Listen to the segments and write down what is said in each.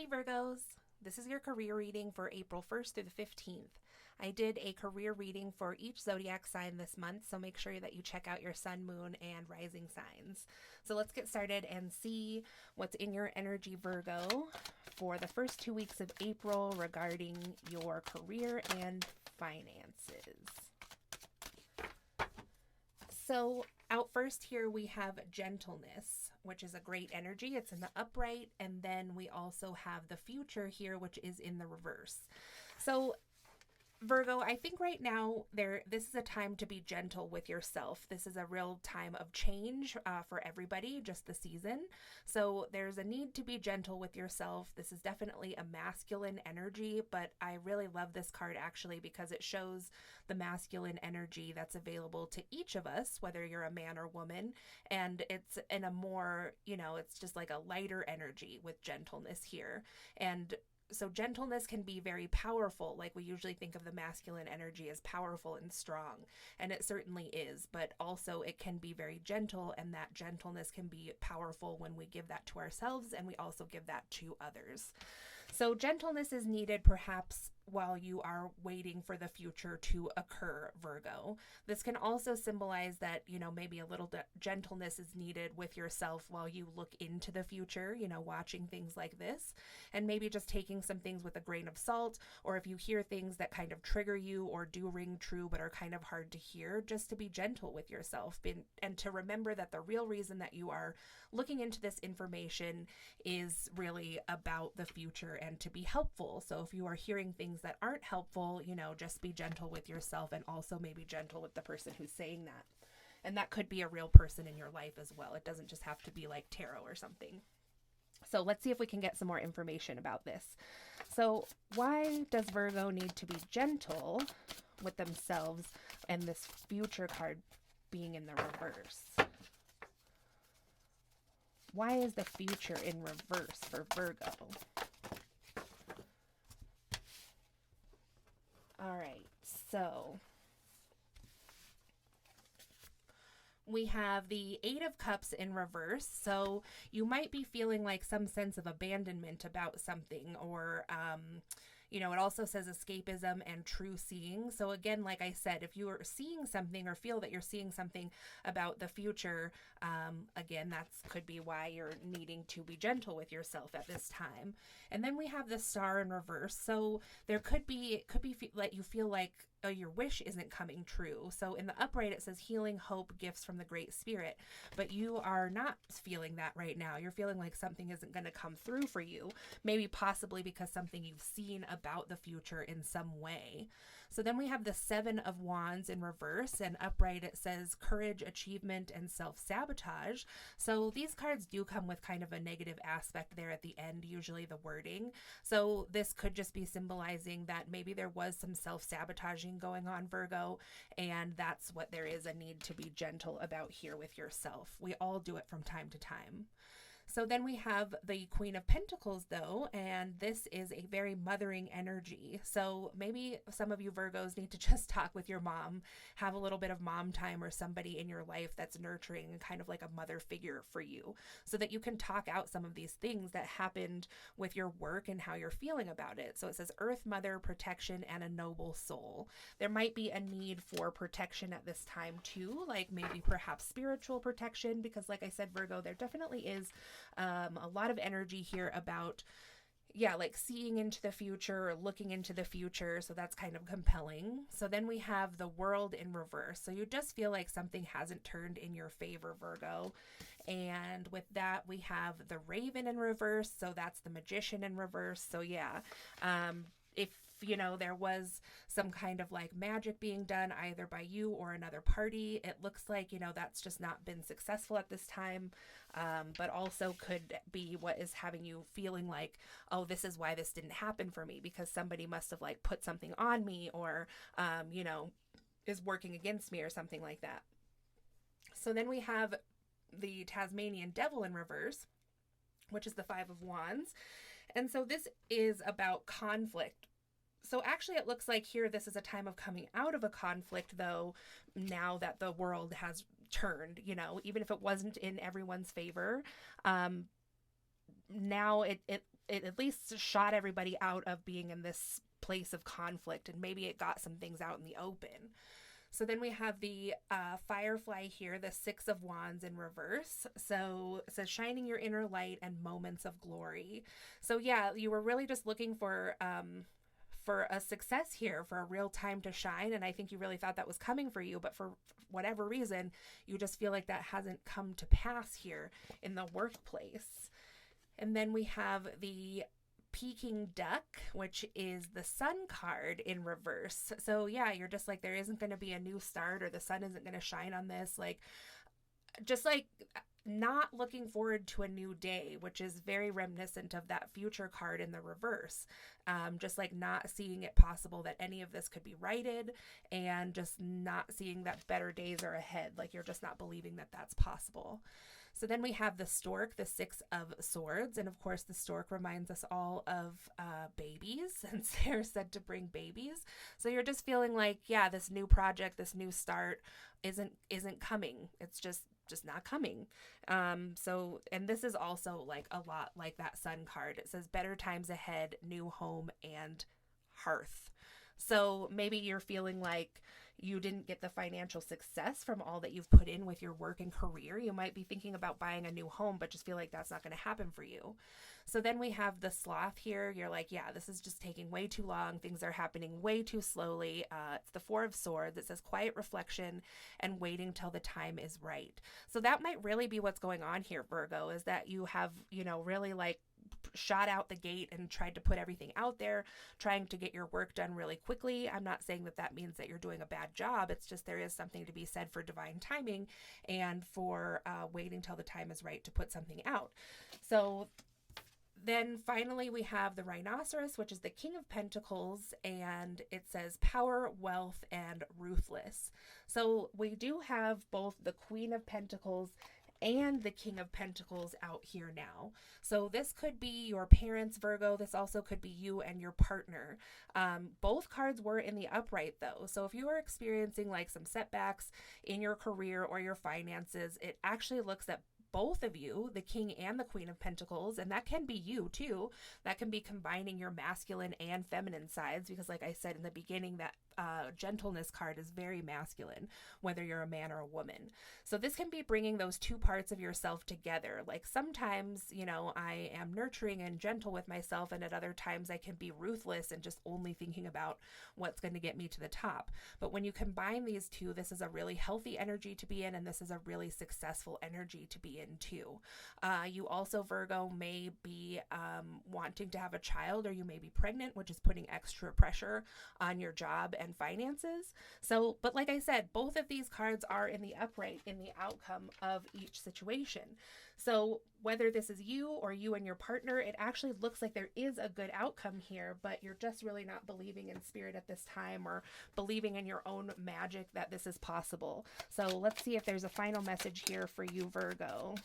Virgos. This is your career reading for April 1st through the 15th. I did a career reading for each zodiac sign this month, so make sure that you check out your sun, moon, and rising signs. So let's get started and see what's in your energy, Virgo, for the first 2 weeks of April regarding your career and finances. So out first here we have gentleness, which is a great energy. It's in the upright, and then we also have the future here, which is in the reverse. So Virgo, I think right now this is a time to be gentle with yourself. This is a real time of change for everybody, just the season. So there's a need to be gentle with yourself. This is definitely a masculine energy, but I really love this card actually because it shows the masculine energy that's available to each of us, whether you're a man or woman. And it's in a more, it's just like a lighter energy with gentleness here. And so gentleness can be very powerful. Like we usually think of the masculine energy as powerful and strong, and it certainly is, but also it can be very gentle, and that gentleness can be powerful when we give that to ourselves and we also give that to others. So gentleness is needed perhaps while you are waiting for the future to occur, Virgo. This can also symbolize that, maybe a little gentleness is needed with yourself while you look into the future, watching things like this, and maybe just taking some things with a grain of salt, or if you hear things that kind of trigger you or do ring true but are kind of hard to hear, just to be gentle with yourself and to remember that the real reason that you are looking into this information is really about the future and to be helpful. So if you are hearing things that aren't helpful, just be gentle with yourself and also maybe gentle with the person who's saying that. And that could be a real person in your life as well. It doesn't just have to be like tarot or something. So let's see if we can get some more information about this. So why does Virgo need to be gentle with themselves and this future card being in the reverse? Why is the future in reverse for Virgo? All right, so we have the Eight of Cups in reverse. So you might be feeling like some sense of abandonment about something, or it also says escapism and true seeing. So again, like I said, if you are seeing something or feel that you're seeing something about the future, again, that could be why you're needing to be gentle with yourself at this time. And then we have the Star in reverse. So it could be that you feel like your wish isn't coming true. So in the upright, it says healing, hope, gifts from the Great Spirit, but you are not feeling that right now. You're feeling like something isn't going to come through for you, maybe possibly because something you've seen about the future in some way. So then we have the Seven of Wands in reverse, and upright it says courage, achievement, and self-sabotage. So these cards do come with kind of a negative aspect there at the end, usually the wording. So this could just be symbolizing that maybe there was some self-sabotaging going on, Virgo, and that's what there is a need to be gentle about here with yourself. We all do it from time to time. So then we have the Queen of Pentacles, though, and this is a very mothering energy. So maybe some of you Virgos need to just talk with your mom, have a little bit of mom time or somebody in your life that's nurturing and kind of like a mother figure for you, so that you can talk out some of these things that happened with your work and how you're feeling about it. So it says Earth Mother, protection, and a noble soul. There might be a need for protection at this time too, like maybe perhaps spiritual protection, because like I said, Virgo, there definitely is a lot of energy here about, like seeing into the future or looking into the future. So that's kind of compelling. So then we have the World in reverse. So you just feel like something hasn't turned in your favor, Virgo. And with that, we have the Raven in reverse. So that's the Magician in reverse. So if there was some kind of like magic being done either by you or another party, it looks like, that's just not been successful at this time. But also could be what is having you feeling like, oh, this is why this didn't happen for me, because somebody must have like put something on me, or, is working against me or something like that. So then we have the Tasmanian Devil in reverse, which is the Five of Wands. And so this is about conflict. So actually it looks like here this is a time of coming out of a conflict, though, now that the world has turned, even if it wasn't in everyone's favor. Now it it at least shot everybody out of being in this place of conflict, and maybe it got some things out in the open. So then we have the Firefly here, the Six of Wands in reverse. So it says shining your inner light and moments of glory. So yeah, you were really just looking for a success here, for a real time to shine, and I think you really thought that was coming for you, but for whatever reason, you just feel like that hasn't come to pass here in the workplace. And then we have the Peking Duck, which is the Sun card in reverse. So yeah, you're just like, there isn't going to be a new start, or the sun isn't going to shine on this. Like, just like not looking forward to a new day, which is very reminiscent of that Future card in the reverse. Just like not seeing it possible that any of this could be righted, and just not seeing that better days are ahead. Like, you're just not believing that that's possible. So then we have the Stork, the Six of Swords. And of course, the Stork reminds us all of babies, and they're said to bring babies. So you're just feeling like, yeah, this new project, this new start isn't coming. It's just not coming. And this is also like a lot like that Sun card. It says better times ahead, new home, and hearth. So maybe you're feeling like you didn't get the financial success from all that you've put in with your work and career. You might be thinking about buying a new home, but just feel like that's not going to happen for you. So then we have the Sloth here. You're like, yeah, this is just taking way too long. Things are happening way too slowly. It's the Four of Swords. It says quiet reflection and waiting till the time is right. So that might really be what's going on here, Virgo, is that you have, really like shot out the gate and tried to put everything out there, trying to get your work done really quickly. I'm not saying that that means that you're doing a bad job. It's just there is something to be said for divine timing and for waiting till the time is right to put something out. So then finally we have the Rhinoceros, which is the King of Pentacles, and it says power, wealth, and ruthless. So we do have both the Queen of Pentacles and the King of Pentacles out here now. So this could be your parents, Virgo. This also could be you and your partner. Both cards were in the upright though. So if you are experiencing like some setbacks in your career or your finances, it actually looks that both of you, the King and the Queen of Pentacles, and that can be you too. That can be combining your masculine and feminine sides, because like I said in the beginning, that gentleness card is very masculine, whether you're a man or a woman. So this can be bringing those two parts of yourself together. Like sometimes, I am nurturing and gentle with myself, and at other times I can be ruthless and just only thinking about what's going to get me to the top. But when you combine these two, this is a really healthy energy to be in, and this is a really successful energy to be in too. You also, Virgo, may be wanting to have a child, or you may be pregnant, which is putting extra pressure on your job and finances. So, but like I said, both of these cards are in the upright in the outcome of each situation. So whether this is you or you and your partner, it actually looks like there is a good outcome here, but you're just really not believing in spirit at this time, or believing in your own magic that this is possible. So let's see if there's a final message here for you, Virgo.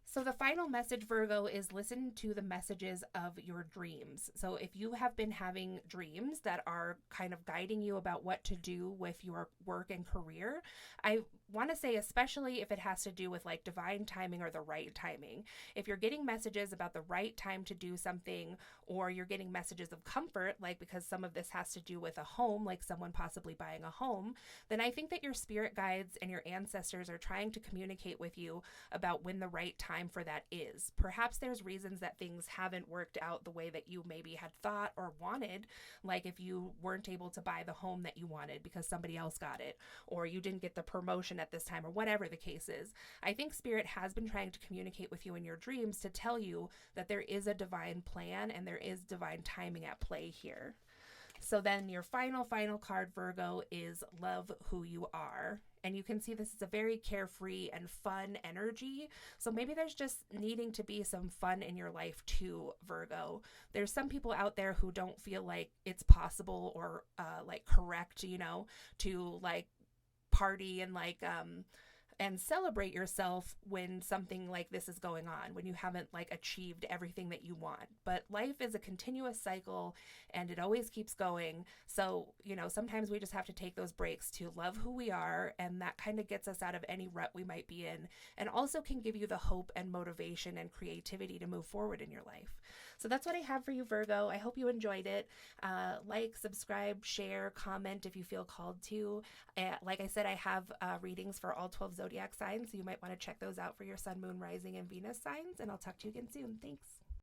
So the final message, Virgo, is listen to the messages of your dreams. So if you have been having dreams that are kind of guiding you about what to do with your work and career, I want to say, especially if it has to do with like divine timing or the right timing. If you're getting messages about the right time to do something, or you're getting messages of comfort, like because some of this has to do with a home, like someone possibly buying a home, then I think that your spirit guides and your ancestors are trying to communicate with you about when the right time for that is. Perhaps there's reasons that things haven't worked out the way that you maybe had thought or wanted, like if you weren't able to buy the home that you wanted because somebody else got it, or you didn't get the promotion at this time, or whatever the case is. I think spirit has been trying to communicate with you in your dreams to tell you that there is a divine plan and there is divine timing at play here. So then your final card, Virgo, is love who you are. And you can see this is a very carefree and fun energy. So maybe there's just needing to be some fun in your life too, Virgo. There's some people out there who don't feel like it's possible or like correct, to like party and like and celebrate yourself when something like this is going on, when you haven't like achieved everything that you want. But life is a continuous cycle and it always keeps going. So, sometimes we just have to take those breaks to love who we are, and that kind of gets us out of any rut we might be in, and also can give you the hope and motivation and creativity to move forward in your life. So that's what I have for you, Virgo. I hope you enjoyed it. Like, subscribe, share, comment if you feel called to. Like I said, I have readings for all 12 zodiac signs, so you might want to check those out for your sun, moon, rising, and Venus signs. And I'll talk to you again soon. Thanks.